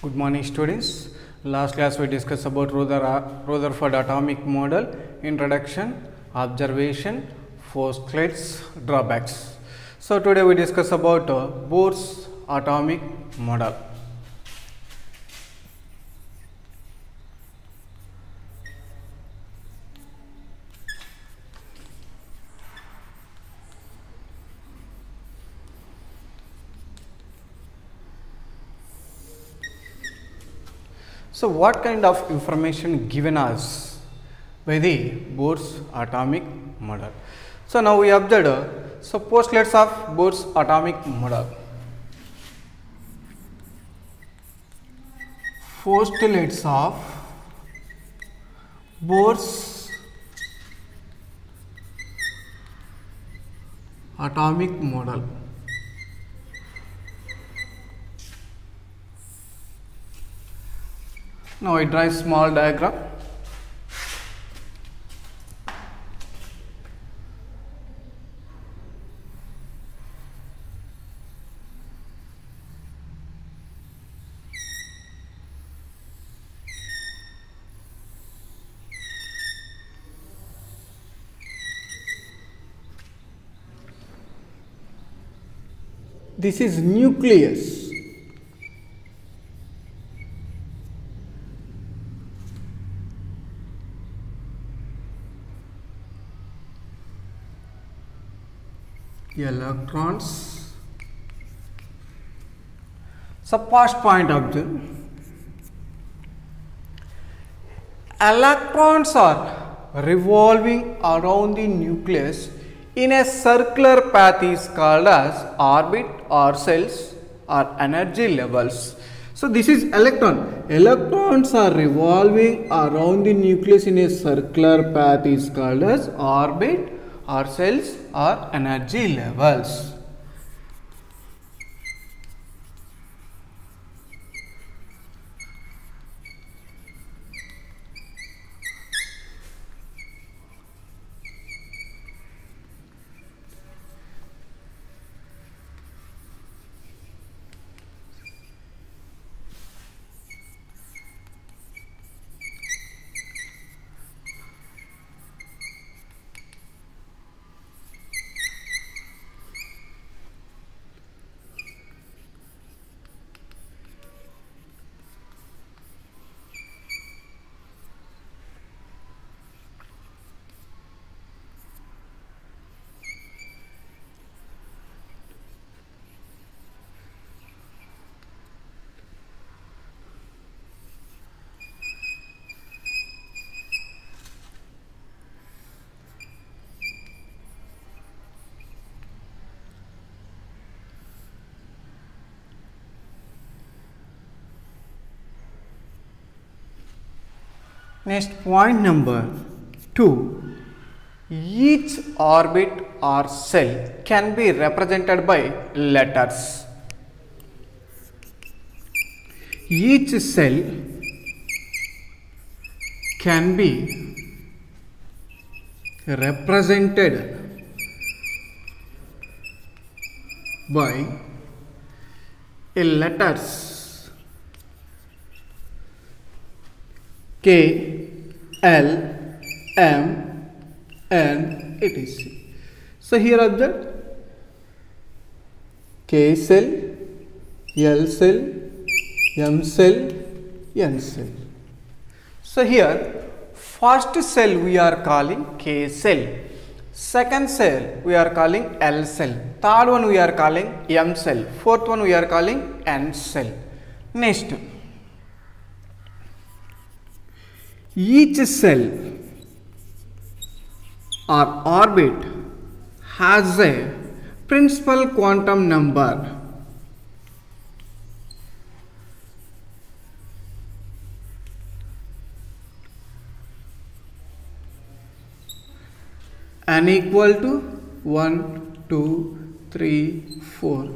Good morning, students. Last class we discussed about Rutherford atomic model, introduction, observation, postulates, drawbacks. So today we discuss about Bohr's atomic model. So what kind of information given us by the Bohr's atomic model? So now we observed postulates of Bohr's atomic model. Postulates of Bohr's atomic model. Now I draw a small diagram. This is nucleus. Electrons. So first point observe. Electrons are revolving around the nucleus in a circular path is called as orbit or cells or energy levels. So this is electron. Electrons are revolving around the nucleus in a circular path is called as orbit or cells or energy levels. Next point number 2. Each orbit or cell can be represented by letters. Each cell can be represented by letters K, L, M, N, etc. So here observe K cell, L cell, M cell, N cell. So here first cell we are calling K cell, second cell we are calling L cell, third one we are calling M cell, fourth one we are calling N cell. Next, each cell or orbit has a principal quantum number. N equal to 1, 2, 3, 4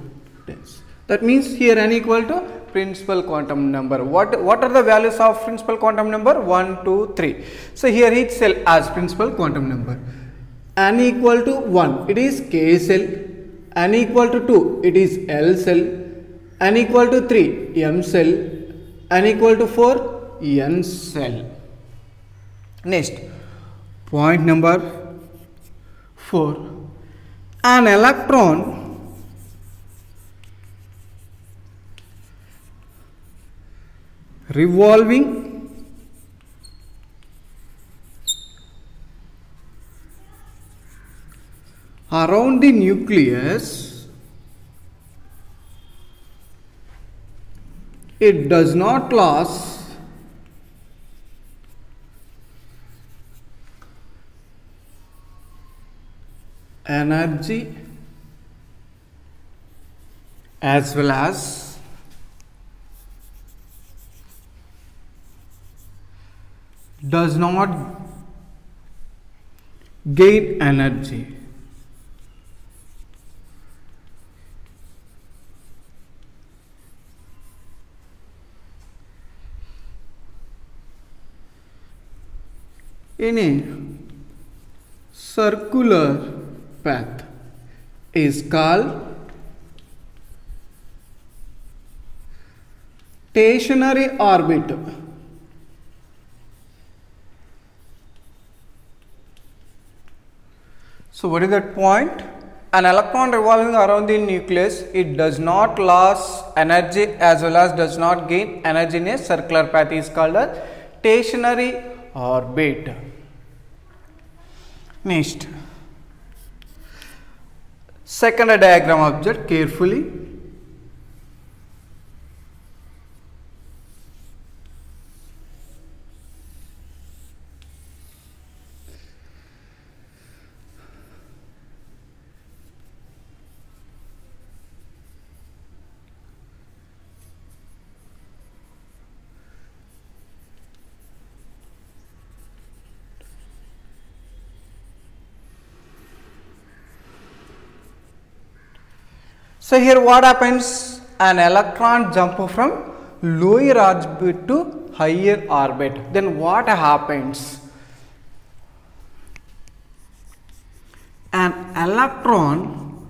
days. That means here N equal to principal quantum number. What are the values of principal quantum number? 1, 2, 3. So here each cell has principal quantum number. N equal to 1, it is K cell. N equal to 2, it is L cell. N equal to 3, M cell. n equal to 4, n cell. Next, point number 4. An electron revolving around the nucleus, it does not lose energy as well as does not gain energy. In a circular path is called stationary orbit. So what is that point? An electron revolving around the nucleus, it does not lose energy as well as does not gain energy in a circular path is called a stationary orbit. Next, second diagram observe carefully. So here what happens? An electron jump from lower orbit to higher orbit. Then what happens? An electron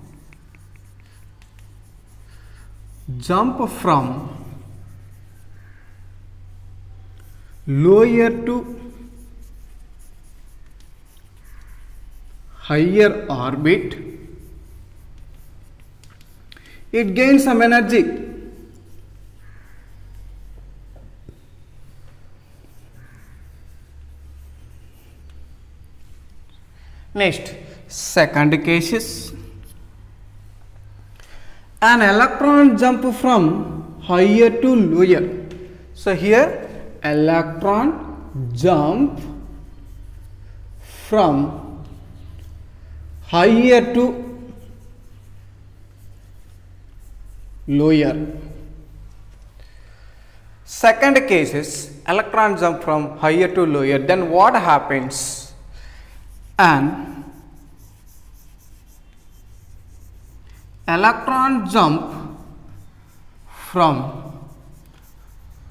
jump from lower to higher orbit. It gains some energy. Next, second case is an electron jump from higher to lower. So here electron jump from higher to lower. Second case is electron jump from higher to lower. Then what happens? An electron jump from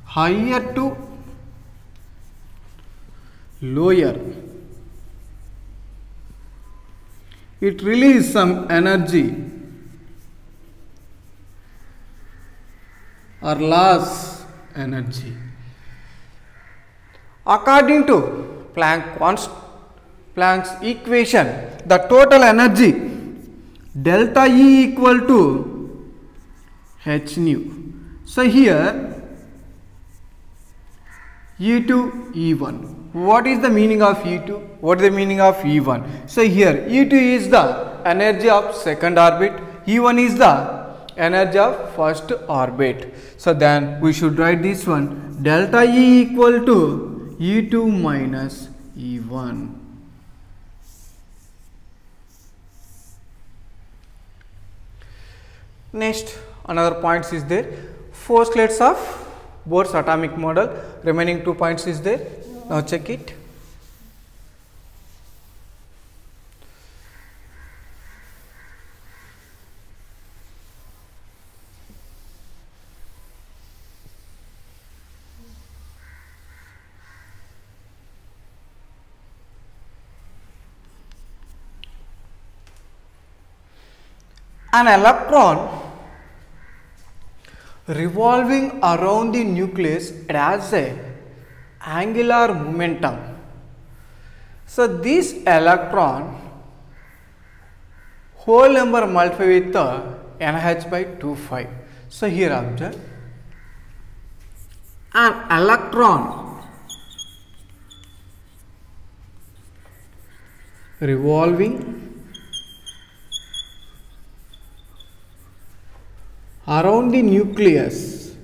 higher to lower. It releases some energy or loss energy. According to Planck's equation, the total energy delta E equal to h nu. So here E2 E1. What is the meaning of E2? What is the meaning of E1? So here E2 is the energy of second orbit, E1 is the energy of first orbit. So then we should write this one, delta E equal to E2 minus E1. Next, another points is there. 4 slates of Bohr's atomic model. Remaining 2 points is there. Now check it. An electron revolving around the nucleus, it has a angular momentum. So this electron whole number multiplied with the NH by 2,5. So here observe, an electron revolving around the nucleus,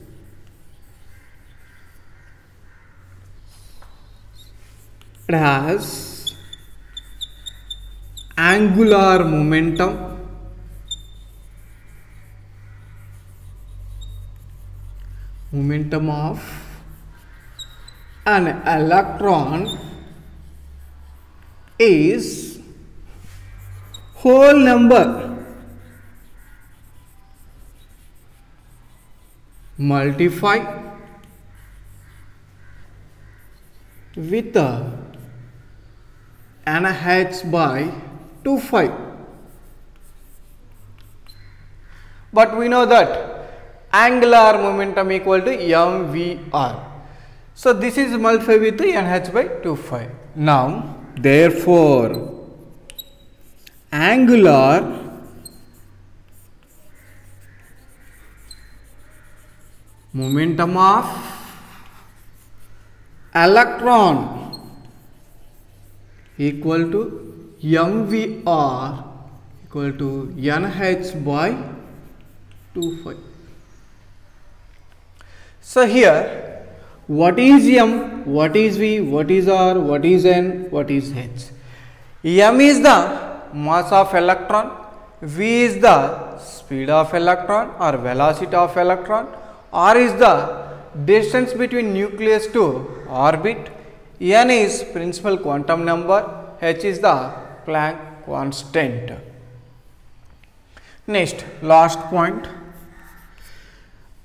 it has angular momentum of an electron is whole number multiply with the NH by 2,5. But we know that angular momentum equal to mvr. So this is multiplied with the NH by 2,5. Now therefore angular momentum of electron equal to mvr equal to nh by 2,5. So here, what is m, what is v, what is r, what is n, what is h? M is the mass of electron, v is the speed of electron or velocity of electron, r is the distance between nucleus to orbit, n is principal quantum number, h is the Planck constant. Next, last point.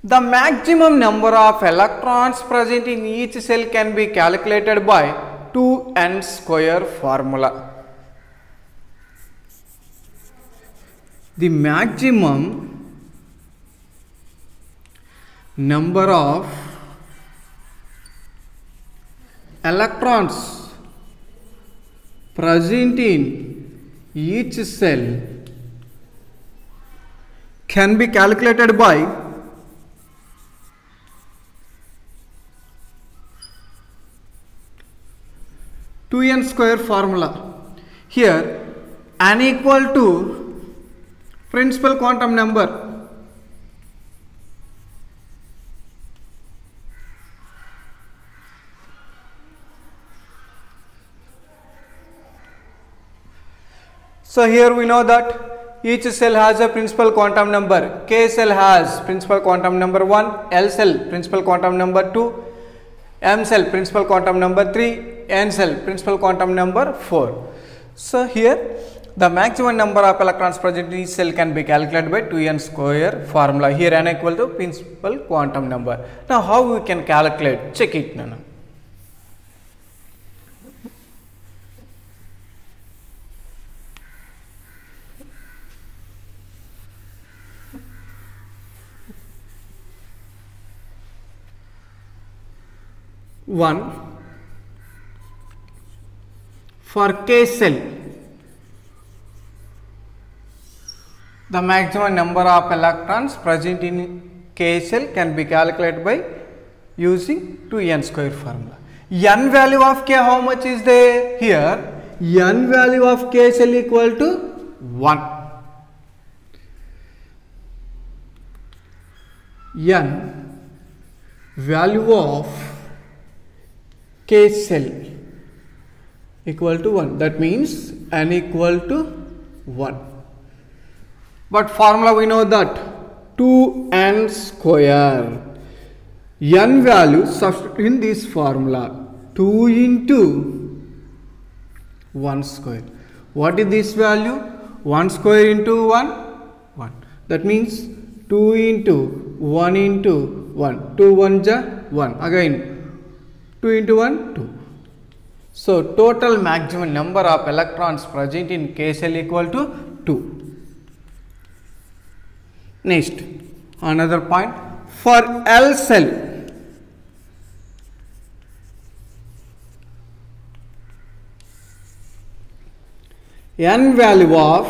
The maximum number of electrons present in each cell can be calculated by 2n square formula. The maximum number of electrons present in each cell can be calculated by n square formula. Here n equal to principal quantum number, so here we know that each cell has a principal quantum number. K cell has principal quantum number 1, L cell principal quantum number 2, M cell principal quantum number 3, N cell principal quantum number 4. So here the maximum number of electrons present in each cell can be calculated by 2n square formula. Here n equal to principal quantum number. Now how we can calculate? Check it now. One, for K cell, the maximum number of electrons present in K cell can be calculated by using 2n square formula. N value of K, how much is there? Here, n value of K cell equal to 1. N value of K cell equal to 1. That means n equal to 1. But formula we know that 2n square. N value substitute in this formula 2 into 1 square. What is this value? 1 square into 1? 1. That means 2 into 1 into 1. 2 1 ja 1. Again 2 into 1 2. So total maximum number of electrons present in K cell equal to 2. Next, another point. For L cell, N value of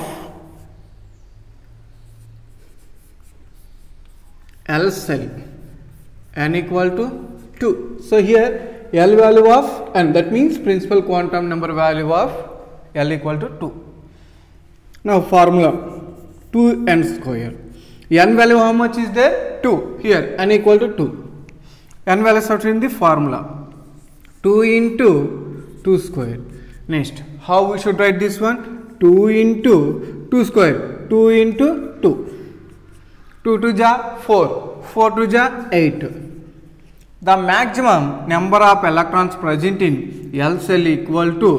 L cell, N equal to 2. So here L value of N, that means principal quantum number value of L equal to 2. Now formula 2n square. N value how much is there? 2. Here N equal to 2. N value substitute in the formula. 2 into 2 square. Next, how we should write this one? 2 into 2 square. 2 into 2. 2 to ja 4. 4 to ja 8. The maximum number of electrons present in L cell equal to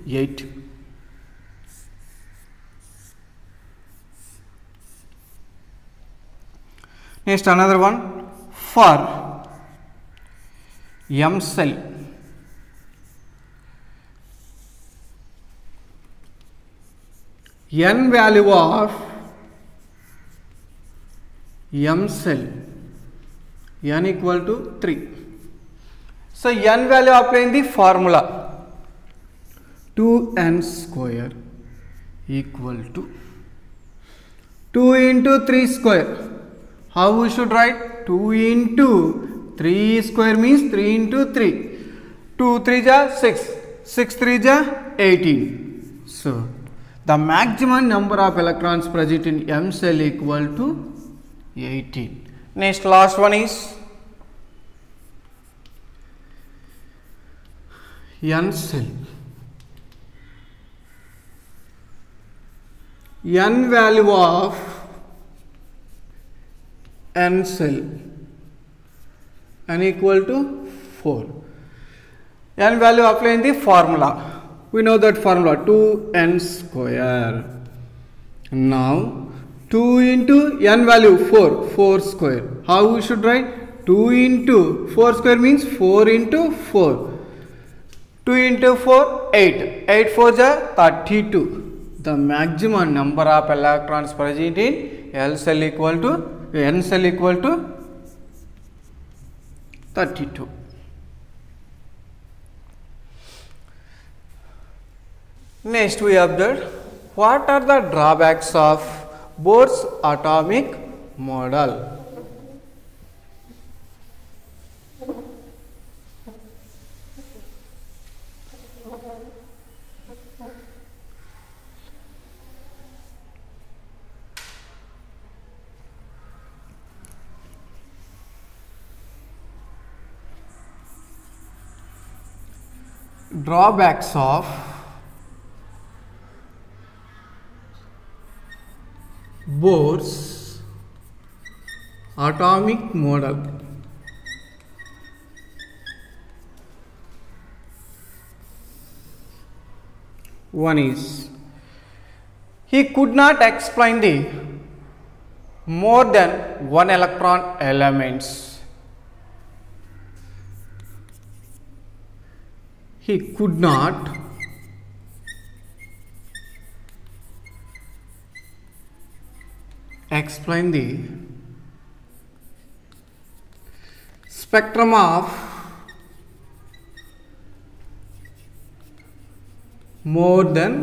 8. Next, another one for M cell. N value of M cell, N equal to 3. So N value apply in the formula 2n square equal to 2 into 3 square. How we should write? 2 into 3 square means 3 into 3. 2 3 ja 6. 6 3 ja 18. So the maximum number of electrons present in M cell equal to 18. Next, last one is N cell. N value of N cell, N equal to 4. N value apply in the formula. We know that formula 2n square. Now 2 into n value 4, 4 square. How we should write? 2 into 4 square means 4 into 4. 2 into 4, 8. 8 4 ja 32. The maximum number of electrons present in L cell equal to N cell equal to 32. Next, we observe what are the drawbacks of Bohr's atomic model. Drawbacks of Bohr's atomic model. One is, he could not explain the more than one electron elements. He could not explain the spectrum of more than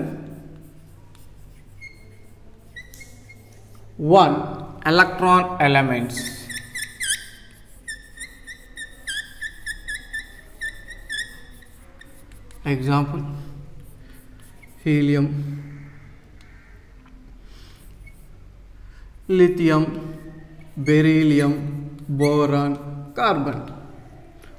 one electron elements. Example, helium, lithium, beryllium, boron, carbon.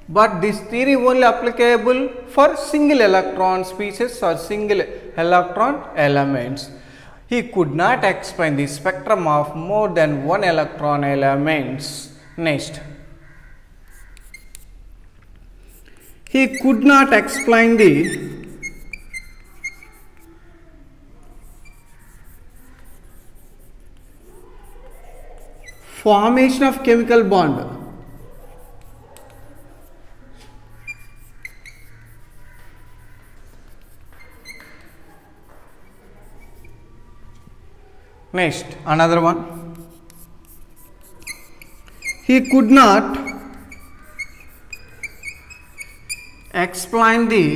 But this theory only applicable for single electron species or single electron elements. He could not explain the spectrum of more than one electron elements. Next, he could not explain the formation of chemical bond. Next, another one. he could not explain the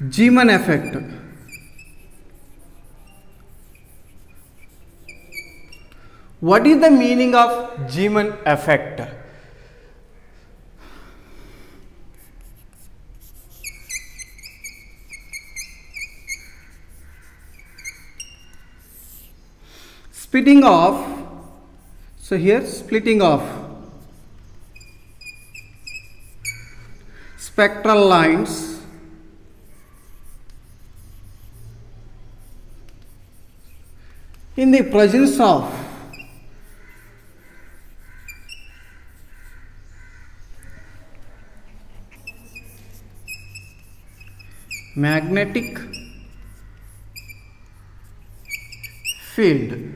Zeeman effect. What is the meaning of Zeeman effect? Splitting off, so here splitting off spectral lines in the presence of magnetic field.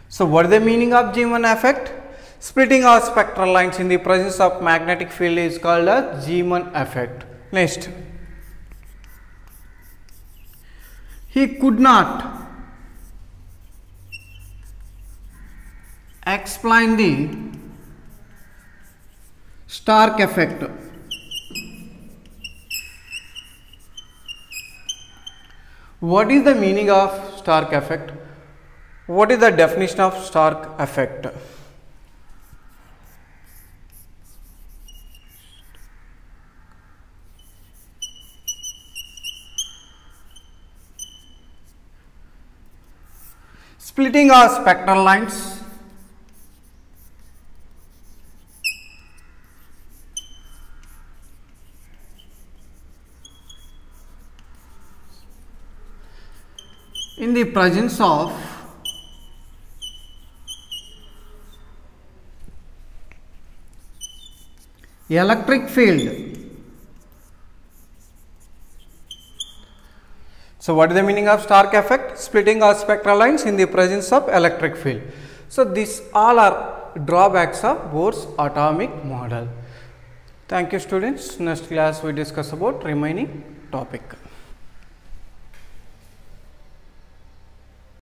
So what is the meaning of Zeeman effect? Splitting of spectral lines in the presence of magnetic field is called a Zeeman effect. Next, he could not explain the Stark effect. What is the meaning of Stark effect? What is the definition of Stark effect? Splitting of spectral lines in the presence of electric field. So what is the meaning of Stark effect? Splitting of spectral lines in the presence of electric field. So these all are drawbacks of Bohr's atomic model. Thank you students. Next class we discuss about remaining topic.